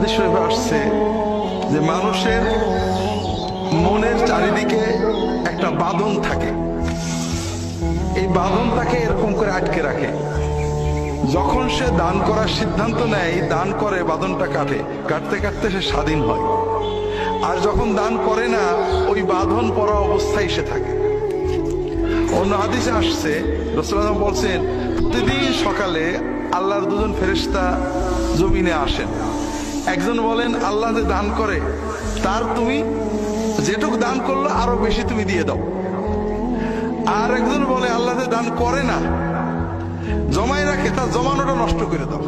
হাদিস শরীফে আসছে যে মানুষের মনের চারিদিকে একটা বাঁধন থাকে, এই বাঁধনটাকে এরকম করে আটকে রাখে। যখন সে দান করার সিদ্ধান্ত নেয়, দান করে, বাঁধনটা কাটে, কাটতে কাটতে সে স্বাধীন হয়। আর যখন দান করে না, ওই বাঁধন পরা অবস্থায় সে থাকে। অন্য হাদিসে আসছে, রাসূলুল্লাহ বলছেন প্রতিদিন সকালে আল্লাহর দুজন ফেরেশতা জমিনে আসেন। একজন বলেন আল্লাহ যে দান করে তার তুমি যেটুকু দান করলো আরো বেশি তুমি দিয়ে দাও। আর একজন বলে আল্লাহ যে দান করে না, জমায় রাখে, তার জমানোটা নষ্ট করে দাও।